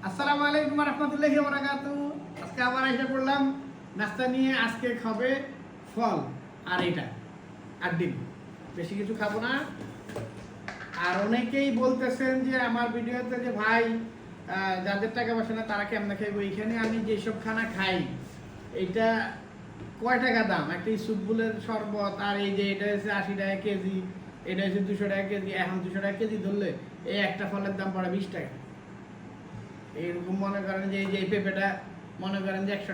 আসসালামু আলাইকুম রহমতুল্লাহি ওয়া বারাকাতুহু। আজকে আবার এসে পড়লাম নাস্তা নিয়ে। আজকে খাবে ফল আর এটা আর ডিম, বেশি কিছু খাবো না। আর অনেকেই বলতেছেন যে আমার ভিডিওতে যে ভাই যাদের টাকা পয়সা না তারা কেমন খাইবো। এইখানে আমি যেসব খানা খাই এইটা কয় টাকা দাম, একটা ইসুফুলের শরবত আর এই যে এটা হচ্ছে 80 টাকা কেজি, এটা হচ্ছে 200 টাকা কেজি। এখন 200 টাকা কেজি ধরলে এই একটা ফলের দাম পড়ে 20 টাকা। এইরকম মনে করেন যে এই পেঁপেটা মনে করেন যে 100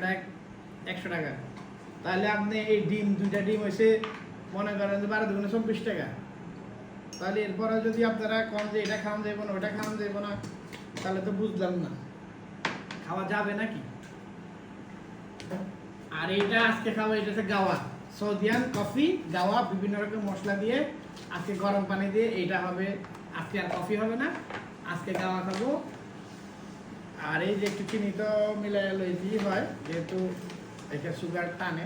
টাকা, তাহলে আপনি এই ডিম দুইটা ডিম হয়েছে মনে করেন যে 12 দুগুণে 24 টাকা। তাহলে এরপরে যদি আপনারা কম যে এটা খাওয়ান যাবো না ওটা খাওয়ান যাবো না, তাহলে তো বুঝলাম না খাওয়া যাবে নাকি। আর এইটা আজকে খাবো, এটা হচ্ছে গাওয়া সৌদিয়ান কফি। গাওয়া বিভিন্ন রকম মশলা দিয়ে আজকে গরম পানি দিয়ে এইটা হবে। আজকে আর কফি হবে না, আজকে গাওয়া খাবো। আর এই যে একটু চিনি তো মিলাই লইতেই হয়, যেহেতু এটা সুগার টানে,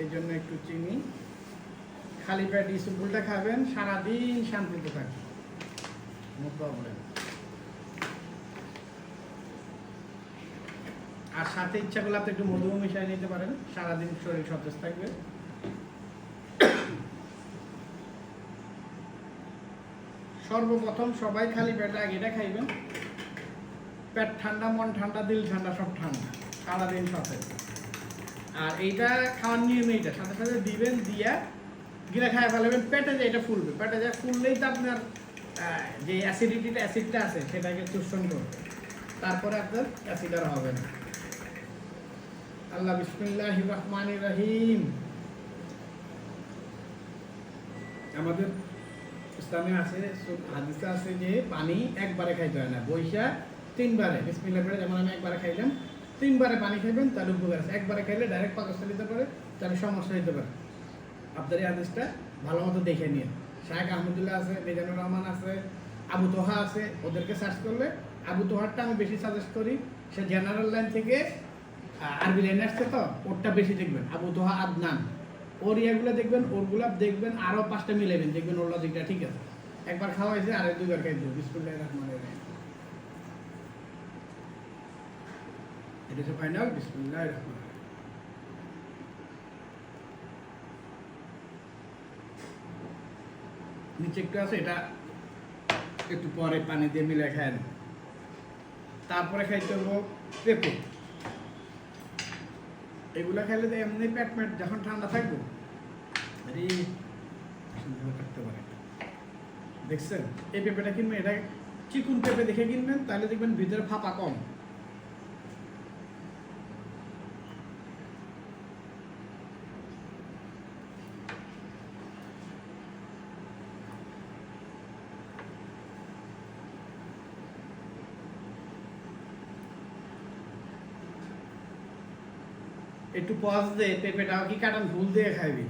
এই জন্য একটু চিনি। খালি পেট ইসুফুলটা খাবেন, সারাদিন শান্তিতে থাকবেন, নো প্রবলেম। আর সাথে ইচ্ছা করলে আপনি একটু মধুও মিশিয়ে নিতে পারেন, সারাদিন শরীর সতেজ থাকবে। সর্বপ্রথম সবাই খালি পেটে আগে এটা খাইবেন। পেট ঠান্ডা, মন ঠান্ডা, দিল ঠান্ডা, সব ঠান্ডা, সারাদিন সতেজ। আর এইটা খাওয়ার নিয়ম এইটা, সাথে সাথে দিবেন, দিয়া গিলা খায় ফেলবেন। পেটে যে এটা ফুলবে, পেটে যে ফুললেই তো আপনার যে অ্যাসিডটা আছে সেটাকে চূষণ করবে, তারপরে আপনার অ্যাসিড আর হবে না। আল্লাহ বিসমিল্লাহির রহমানির রহিম। আমাদের ইসলামে আছে, হাদিসে আছে যে পানি একবারে খাইতে হয় না, বৈশা 3 বারে বিসমিল্লাহ পড়ে। যেমন আমি একবারে খাইলাম, 3 বারে পানি খাইবেন, তার উপকার আছে। একবারে খাইলে ডাইরেক্ট পাকস্থলী দিতে পারে, তাহলে সমস্যা হতে পারে। আপনার এই হাদিসটা ভালো মতো দেখে নিন। শাহেখ আহমদুল্লাহ আছে, মিজানুর রহমান আছে, আবু তোহা আছে, ওদেরকে সার্চ করলে আবু তোহারটা আমি বেশি সাজেস্ট করি। সে জেনারেল লাইন থেকে আরবি লাইনে আসছে, তো ওরটা বেশি দেখবেন। আবু তোহা আদনান, ওর ইয়েগুলো দেখবেন, ওরগুলা দেখবেন, আরও 5টা মিলাবেন, দেখবেন ওর লজিকটা ঠিক আছে। একবার খাওয়া হয়েছে, আর 2বার খাই দেবো। বিসমিল্লাহির রহমানির রহিম। এটা হচ্ছে ফাইনাল। বিসমিল্লাহির রহমানির রহিম। নিচে একটু আছে, এটা একটু পরে পানি দিয়ে মিলে খায়। তারপরে খাইতে হবো পেঁপে। এগুলা খাইলে তো এমনি পেট যখন ঠান্ডা থাকবো আরে থাকতে পারে। দেখছেন এই পেঁপেটা কিনবেন, এটা চিকুন পেঁপে দেখে কিনবেন, তাহলে দেখবেন ভিতরে ফাঁপা কম। একটু পজ দে, পেঁপেটাও কি কাটান ভুল দিয়ে খাইবি।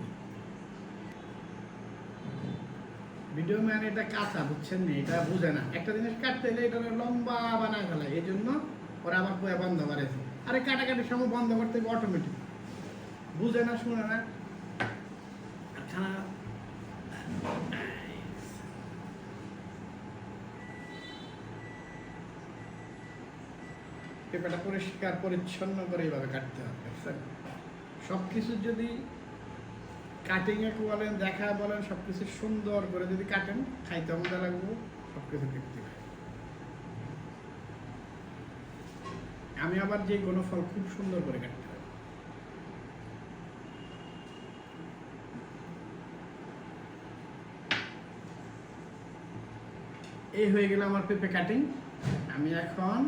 ভিডিও ম্যান এটা কাঁচা, বুঝছেন না, এটা বুঝে না। একটা জিনিস কাটতে এলে এটা লম্বা বানায় ফেলায়, এই জন্য ওরা আবার পুয়া বন্ধ করেছে। আরে কাটাকাটির সময় বন্ধ করতে হবে অটোমেটিক, বুঝে না, শুনে না। খানা পেঁপেটা পরিষ্কার পরিচ্ছন্ন করে এইভাবে কাটতে হবে। সব কিছু যদি কাটিংয়ে বলেন, দেখা বলেন, সব কিছু সুন্দর করে যদি কাটেন, খাইতে মজা লাগবে, সব কিছু দেখতে হয়। আমি আবার যে কোনো ফল খুব সুন্দর করে কাটতে হয়। এই হয়ে গেল আমার পেঁপে কাটিং। আমি এখন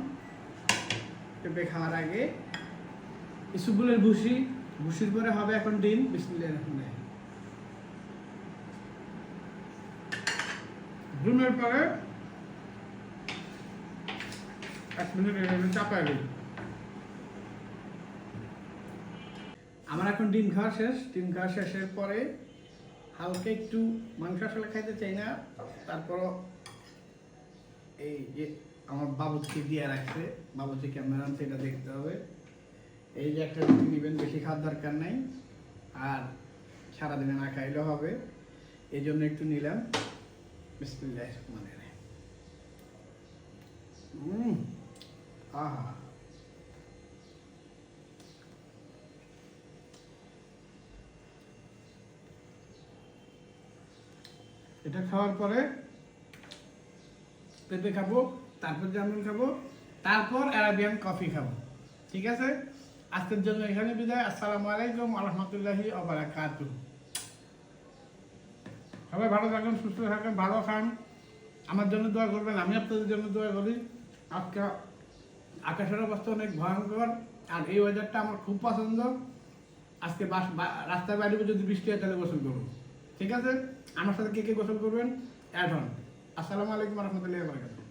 পেঁপে খাওয়ার আগে ইসুফুলের ভুসির পরে হবে এখন ডিম। বিসমিল্লাহির রহমানির রহিম। ডিমের পরে 1 মিনিট এভাবে চাপাই দিই। আমার এখন ডিম খাওয়া শেষ। ডিম খাওয়া শেষের পরে হালকা একটু মাংস আসলে খাইতে চাই না, তারপরও এই যে আমার বাবুকে দিয়ে রাখছে, বাবুজি ক্যামেরা আনছে, এটা দেখতে হবে। এই যে একটা রুটি নেবেন, বেশি খাওয়ার দরকার নাই, আর সারাদিনে না খাইলেও হবে, এই জন্য একটু নিলাম। বিসমিল্লাহির রহমানির রহিম। আহা, এটা খাওয়ার পরে পেঁপে খাবো, তারপর জামরুল খাবো, তারপর অ্যারাবিয়ান কফি খাবো। ঠিক আছে, আজকের জন্য এখানে বিদায়। আসসালামু আলাইকুম ওয়া রাহমাতুল্লাহি ওয়া বারাকাতুহু। সবাই ভালো থাকুন, সুস্থ থাকুন, ভালো খান, আমার জন্য দোয়া করবেন, আমি আপনাদের জন্য দোয়া করি। আজকে আকাশের অবস্থা অনেক ভয়ঙ্কর, আর এই ওয়েদারটা আমার খুব পছন্দ। আজকে রাস্তায় বাইরে যদি বৃষ্টি হয় তাহলে গোসল করবো। ঠিক আছে, আমার সাথে কে কে গোসল করবেন অ্যাড হন। আসসালামু আলাইকুম ওয়া রাহমাতুল্লাহি ওয়া বারাকাতুহু।